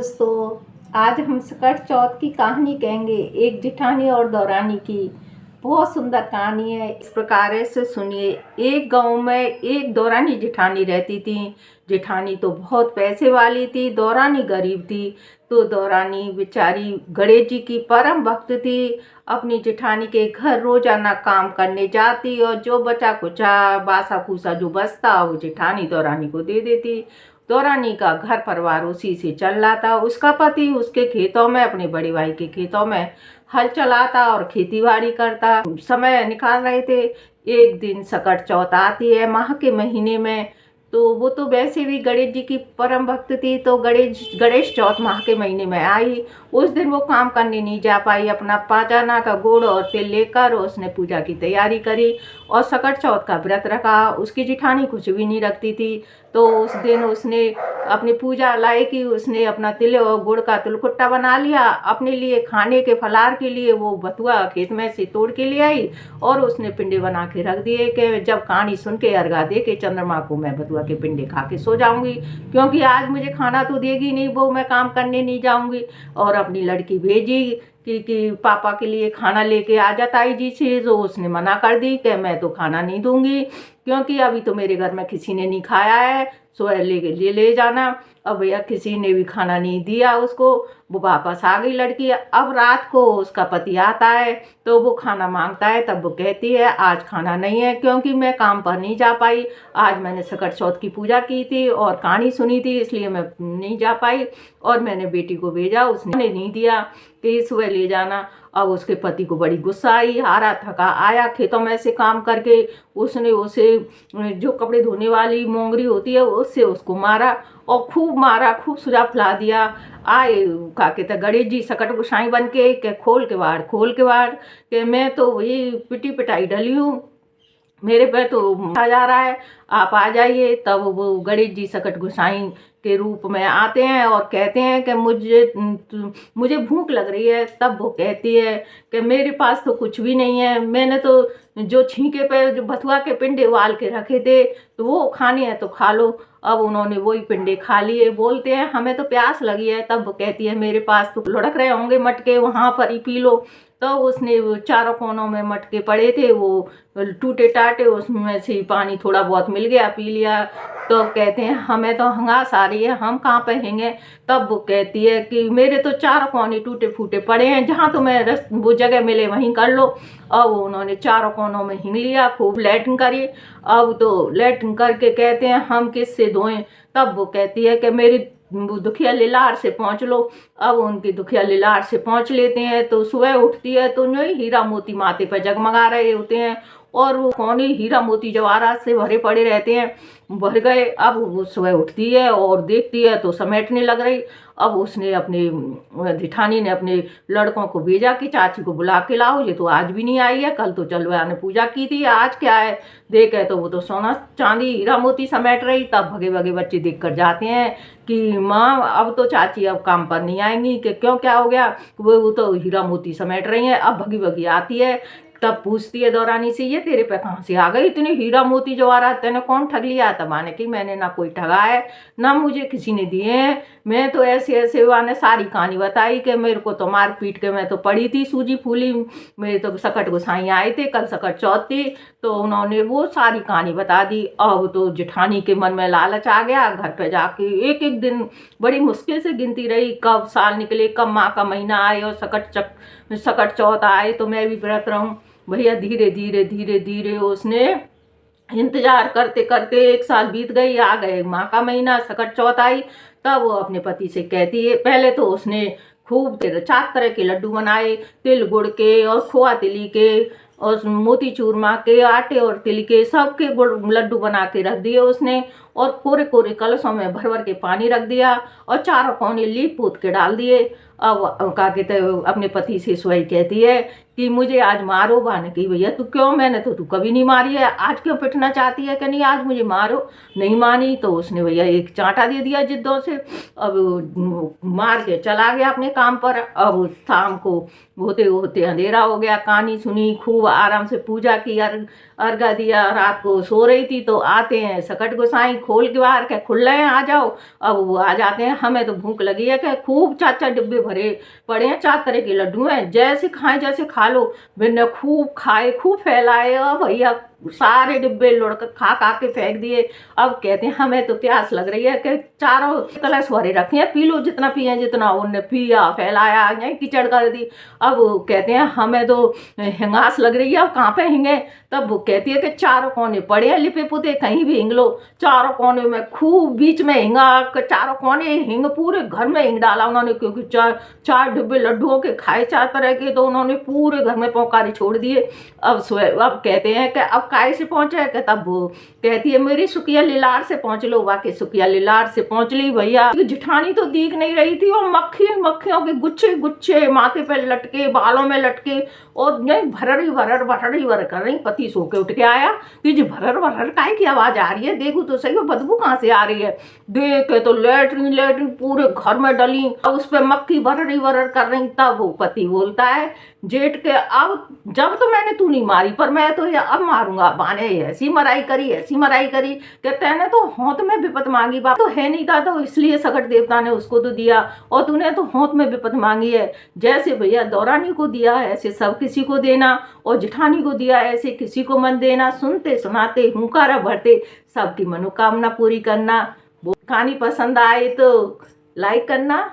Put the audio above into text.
दोस्तों, आज हम सकट चौथ की कहानी कहेंगे। एक जिठानी और दौरानी की बहुत सुंदर कहानी है। इस प्रकार से सुनिए। एक गांव में एक दौरानी जिठानी रहती थी। जिठानी तो बहुत पैसे वाली थी, दौरानी गरीब थी। तो दौरानी बेचारी गणेश जी की परम भक्त थी। अपनी जिठानी के घर रोजाना काम करने जाती और जो बचा कुचा बासा फूसा जो बचता वो जिठानी दौरानी को दे देती। दौरानी का घर परिवार उसी से चल रहा था। उसका पति उसके खेतों में, अपने बड़े भाई के खेतों में हल चलाता और खेती बाड़ी करता, समय निकाल रहे थे। एक दिन सकट चौथ आती है माह के महीने में। तो वो तो वैसे भी गणेश जी की परम भक्त थी, तो गणेश चौथ माह के महीने में आई। उस दिन वो काम करने नहीं जा पाई। अपना पाजाना का गुड़ और तिल लेकर उसने पूजा की तैयारी करी और सकट चौथ का व्रत रखा। उसकी जिठानी कुछ भी नहीं रखती थी। तो उस दिन उसने अपनी पूजा लाई कि उसने अपना तिल और गुड़ का तिलकुट्टा बना लिया। अपने लिए खाने के फलाहार के लिए वो बथुआ खेत में से तोड़ के ले आई और उसने पिंडे बना के रख दिए कि जब कहानी सुन के अर्घा दे के चंद्रमा को मैं बथुआ के पिंडे खा के सो जाऊंगी, क्योंकि आज मुझे खाना तो देगी नहीं वो, मैं काम करने नहीं जाऊंगी। और अपनी लड़की भेजी कि पापा के लिए खाना लेके आ जा ताई जी से। तो उसने मना कर दी कि मैं तो खाना नहीं दूंगी, क्योंकि अभी तो मेरे घर में किसी ने नहीं खाया है, सो ले जाना। अब भैया किसी ने भी खाना नहीं दिया उसको। वो वापस आ गई लड़की। अब रात को उसका पति आता है तो वो खाना मांगता है। तब वो कहती है आज खाना नहीं है, क्योंकि मैं काम पर नहीं जा पाई। आज मैंने सकट चौथ की पूजा की थी और कहानी सुनी थी, इसलिए मैं नहीं जा पाई। और मैंने बेटी को भेजा, उसने नहीं दिया कि सुबह ले जाना। अब उसके पति को बड़ी गुस्सा आई। हारा थका आया खेतों में से काम करके। उसने उसे जो कपड़े धोने वाली मोंगरी होती है उससे उसको मारा और खूब मारा, खूब सुजा फुला दिया। आए का कहते गणेश जी सकट गोसाई बन के खोल के बाहर, खोल के बाहर कि मैं तो वही पिटी पिटाई डली हूँ, मेरे पे तो आ जा रहा है, आप आ जाइए। तब वो गणेश जी सकट गोसाई के रूप में आते हैं और कहते हैं कि मुझे भूख लग रही है। तब वो कहती है कि मेरे पास तो कुछ भी नहीं है, मैंने तो जो छींके पे जो बथुआ के पिंडे उबाल के रखे थे तो वो खाने हैं तो खा लो। अब उन्होंने वही पिंडे खा लिए। बोलते हैं हमें तो प्यास लगी है। तब वो कहती है मेरे पास तो लुढ़क रहे होंगे मटके, वहाँ पर ही पी लो। तो उसने वो चारों कोनों में मटके पड़े थे, वो टूटे टाटे, उसमें से पानी थोड़ा बहुत मिल गया, पी लिया। तो कहते हैं हमें तो हंगास आ रही है, हम कहाँ पहेंगे। तब वो कहती है कि मेरे तो चारों कोने टूटे फूटे पड़े हैं, जहाँ तुम्हें वो जगह मिले वहीं कर लो। अब उन्होंने चारों कोनों में हिंग लिया, खूब लैट्रिन करी। अब तो लैट्रिन करके कहते हैं हम किससे धोएं। तब वो कहती है कि मेरी दुखिया लिलार से पहुँच लो। अब उनकी दुखिया लिलार से पहुँच लेते हैं तो सुबह उठती है तो जो हीरा मोती माथे पर जगमगा रहे होते हैं और वो कोने हीरा मोती जवाहरात से भरे पड़े रहते हैं, भर गए। अब वो सुबह उठती है और देखती है तो समेटने लग रही। अब उसने अपने जिठानी ने अपने लड़कों को भेजा कि चाची को बुला के लाओ, ये तो आज भी नहीं आई है, कल तो चलवा ने पूजा की थी, आज क्या है। देखे तो वो तो सोना चांदी हीरा मोती समेट रही। तब भगे भगे बच्चे देख कर जाते हैं कि माँ अब तो चाची अब काम पर नहीं आएंगी, कि क्यों क्या हो गया। वो तो हीरा मोती समेट रही हैं। अब भगी भगी आती है। तब पूछती है दौरानी से ये तेरे पे कहाँ से आ गई इतने हीरा मोती जवाहरात, तेने कौन ठग लिया। तब आने की मैंने ना कोई ठगा है ना मुझे किसी ने दिए हैं, मैं तो ऐसे ऐसे वाने सारी कहानी बताई कि मेरे को तो मार पीट के मैं तो पड़ी थी सूजी फूली। मेरे तो सकट गोसाई आए थे, कल सकट चौथ थी, तो उन्होंने वो सारी कहानी बता दी। अब तो जेठानी के मन में लालच आ गया। घर पे जाके एक एक दिन बड़ी मुश्किल से गिनती रही, कब साल निकले, कब माह का महीना आए और सकट चौथ आए तो मैं भी व्रत रहूं। भैया धीरे धीरे धीरे धीरे उसने इंतजार करते करते एक साल बीत गई, आ गए माह का महीना, सकट चौथ आई। तब वो अपने पति से कहती है, पहले तो उसने खूब 4 तरह के लड्डू बनाए, तिल गुड़ के और खोआ तिली के और मोती चूरमा के, आटे और तिल के, सबके गुड़ लड्डू बना के रख दिए उसने। और कोरे कोरे कलशों में भर भर के पानी रख दिया और चारों कोने लीप पोत के डाल दिए। अब का कहते अपने पति से सोई कहती है कि मुझे आज मारो बाने की भैया तू क्यों, मैंने तो तू कभी नहीं मारी है, आज क्यों पिटना चाहती है कि नहीं आज मुझे मारो। नहीं मानी तो उसने भैया एक चांटा दे दिया जिद्दों से। अब मार के चला गया अपने काम पर। अब शाम को होते होते अंधेरा हो गया, कहानी सुनी, खूब आराम से पूजा की, अर्घा दिया। रात को सो रही थी तो आते हैं सकट गोसाई खोल के बाहर के खुल रहे हैं आ जाओ। अब वो आ जाते हैं, हमें तो भूख लगी है कि खूब 4-4 डिब्बे भरे पड़े हैं, 4 तरह के लड्डू हैं, जैसे खाएं जैसे खा लो। मैंने खूब खाए खूब फैलाए और भैया सारे डिब्बे लुढ़क खा खा के फेंक दिए। अब कहते हैं हमें तो प्यास लग रही है कि चारों कलश भरे रखे हैं, पी लो जितना पिए जितना। उनने पिया फैलाया यहीं कीचड़ कर दी। अब कहते हैं हमें तो हिंगास लग रही है, अब कहाँ पे हिंगे। तब वो कहती है कि चारों कोने पड़े हैं लिपे पुते, कहीं भी हिंग लो। चारों कोने में खूब बीच में हिंगा, चारों कोने हिंग, पूरे घर में हिंग डाला उन्होंने, क्योंकि 4 डिब्बे लड्डुओं के खाए 4 तरह के, तो उन्होंने पूरे घर में पौकारी छोड़ दिए। अब कहते हैं कि अब काय से पहुंचे, कि तब वो कहती है मेरी सुखिया लिलार से पहुंच लो। वाकई सुखिया लिलार से पहुंच ली भैया। जिठानी तो दिख नहीं रही थी और मक्खियों के गुच्छे गुच्छे माथे पे लटके, बालों में लटके, और नहीं भररी भरर कर रही। पति सो के उठ के आया कि जी भरर काय की आवाज आ रही है, देखो तो सही वो बदबू कहाँ से आ रही है। देख के तो लेटरिन पूरे घर में डली, उस पर मक्खी भरर कर रही। तब वो पति बोलता है जेठ के, अब जब तो मैंने तू नहीं मारी पर मैं तो ये अब मारूंगा। बाने ऐसी मराई करी कि तैने तो होंत में विपत मांगी, बाप तो है नहीं था तो इसलिए सकट देवता ने उसको तो दिया, और तूने तो होंत में विपत मांगी है। जैसे भैया दौरानी को दिया ऐसे सब किसी को देना, और जिठानी को दिया ऐसे किसी को मन देना। सुनते सुनाते हुंकारा भरते सबकी मनोकामना पूरी करना। वो कहानी पसंद आए तो लाइक करना।